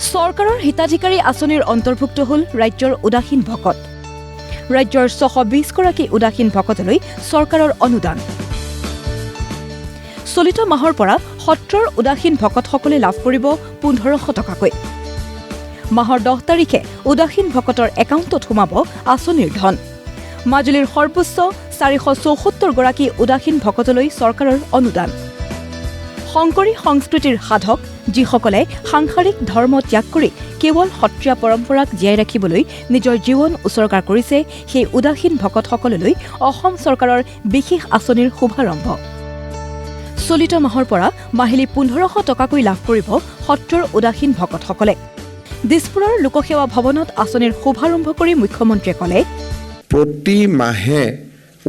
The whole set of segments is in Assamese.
চৰকাৰৰ হিতাধিকাৰী আঁচনিৰ অন্তৰ্ভুক্ত হ'ল ৰাজ্যৰ উদাসীন ভকত। ৰাজ্যৰ ৬২০ গৰাকী উদাসীন ভকতলৈ চৰকাৰৰ অনুদান। চলিত মাহৰ পৰা সত্ৰৰ উদাসীন ভকতসকলে লাভ কৰিব ১৫০০ টকাকৈ। মাহৰ ১০ তাৰিখে উদাসীন ভকতৰ একাউণ্টত সোমাব আঁচনিৰ ধন। মাজুলীৰ সৰ্বোচ্চ ৪৭৪ গৰাকী উদাসীন ভকতলৈ চৰকাৰৰ অনুদান। শংকৰী সংস্কৃতিৰ সাধক যিসকলে সাংসাৰিক ধৰ্ম ত্যাগ কৰি কেৱল সত্ৰীয়া পৰম্পৰাক জীয়াই ৰাখিবলৈ নিজৰ জীৱন উচৰ্গা কৰিছে, সেই উদাসীন ভকতসকললৈ অসম চৰকাৰৰ বিশেষ আঁচনিৰ শুভাৰম্ভ। চলিত মাহৰ পৰা মাহিলী ১৫০০ টকাকৈ লাভ কৰিব সত্ৰৰ উদাসীন ভকতসকলে। দিছপুৰৰ লোকসেৱা ভৱনত আঁচনিৰ শুভাৰম্ভ কৰি মুখ্যমন্ত্ৰীয়ে ক'লে, প্ৰতি মাহে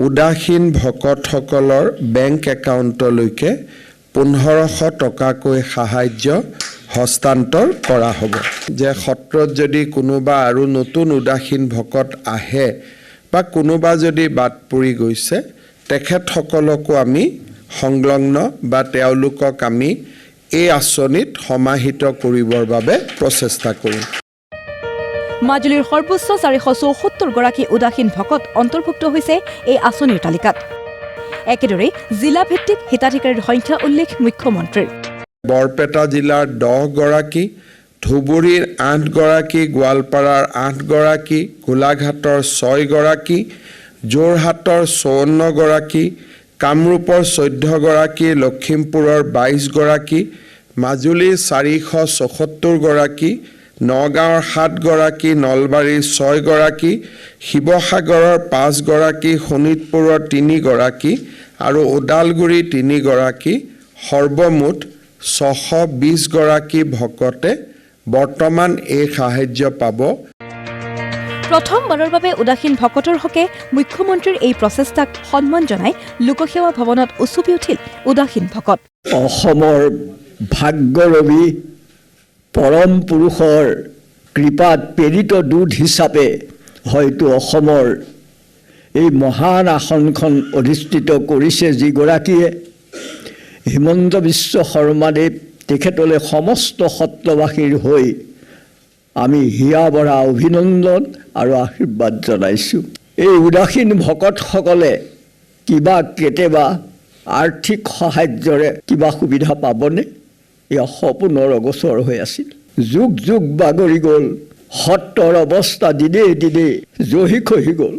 উদাসীন ভকতসকলৰ বেংক একাউণ্টলৈকে ১৫০০ টকাকৈ সাহায্য হস্তান্তৰ কৰা হ'ব। যে সত্ৰত যদি কোনোবা আৰু নতুন উদাসীন ভকত আহে বা কোনোবা যদি বাদ পৰি গৈছে, তেখেতসকলকো আমি সংলগ্ন বা তেওঁলোকক আমি এই আঁচনিত সমাহিত কৰিবৰ বাবে প্ৰচেষ্টা কৰিম। মাজুলীৰ সৰ্বোচ্চ ৪৭৪ গৰাকী উদাসীন ভকত অন্তৰ্ভুক্ত হৈছে এই আঁচনিৰ তালিকাত। একেদৰে জিলা ভিত্তিক হিতাধিকাৰীৰ সংখ্যা উল্লেখ মুখ্যমন্ত্ৰীৰ। বৰপেটা জিলাৰ ১০ গৰাকী, ধুবুৰীৰ ৮ গৰাকী, গোৱালপাৰাৰ ৮ গৰাকী, গোলাঘাটৰ ৬ গৰাকী, যোৰহাটৰ ৫৪ গৰাকী, কামৰূপৰ ১৪ গৰাকী, লখিমপুৰৰ ২২ গৰাকী, মাজুলীৰ ৪৭৪ গৰাকী, নগাঁৱৰ ৭ গৰাকী, নলবাৰীৰ ৬ গৰাকী, শিৱসাগৰৰ ৫ গৰাকী, শোণিতপুৰৰ ৩ গৰাকী আৰু ওদালগুৰিৰ ৩ গৰাকী, সৰ্বমুঠ ৬২০ গৰাকী ভকতে বৰ্তমান এই সাহায্য পাব। প্ৰথমবাৰৰ বাবে উদাসীন ভকতৰ হকে মুখ্যমন্ত্ৰীৰ এই প্ৰচেষ্টাক সন্মান জনাই লোকসেৱা ভৱনত উচুপি উঠিল উদাসীন ভকত। অসমৰ ভাগ্যৰবী পৰম পুৰুষৰ কৃপাত প্ৰেৰিত দূত হিচাপে হয়তো অসমৰ এই মহান আসনখন অধিষ্ঠিত কৰিছে যিগৰাকীয়ে, হিমন্ত বিশ্ব শৰ্মাদেৱ তেখেতলৈ সমস্ত সত্ৰবাসীৰ হৈ আমি হিয়া বৰা অভিনন্দন আৰু আশীৰ্বাদ জনাইছোঁ। এই উদাসীন ভকতসকলে কিবা কেতিয়াবা আৰ্থিক সাহায্যৰে কিবা সুবিধা পাবনে? এয়া সপোনৰ অগোচৰ হৈ আছিল। যুগ যুগ বাগৰি গ'ল, সত্ৰৰ অৱস্থা দিনে দিনে জহি খহি গ'ল,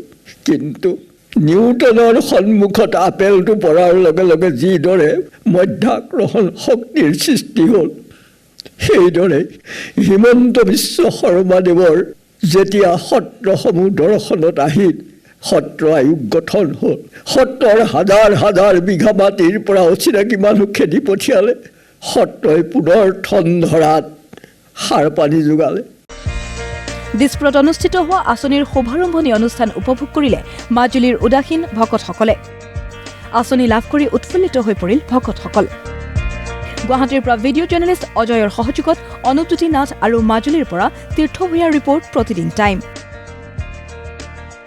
কিন্তু নিউটনৰ সন্মুখত আপেলটো পৰাৰ লগে লগে যিদৰে মধ্যাকৰ্ষণ শক্তিৰ সৃষ্টি হ'ল, সেইদৰে হিমন্ত বিশ্ব শৰ্মাদেৱৰ যেতিয়া সত্ৰসমূহ দৰ্শনত আহিল, সত্ৰ আয়োগ গঠন হ'ল, সত্ৰৰ হাজাৰ হাজাৰ বিঘা মাটিৰ পৰা অচিনাকি মানুহ খেদি পঠিয়ালে, সত্ৰই পুনৰ ঠন ধৰাত সাৰ পানী যোগালে। দিছপুৰত অনুষ্ঠিত হোৱা আঁচনিৰ শুভাৰম্ভণি অনুষ্ঠান উপভোগ কৰিলে মাজুলীৰ উদাসীন ভকতসকলে। আঁচনি লাভ কৰি উৎফুল্লিত হৈ পৰিল ভকতসকল। গুৱাহাটীৰ পৰা ভিডিঅ' জাৰ্নেলিষ্ট অজয়ৰ সহযোগত অনুপজ্যোতি নাথ আৰু মাজুলীৰ পৰা তীৰ্থ ভূঞাৰ ৰিপৰ্ট, প্ৰতিদিন টাইম।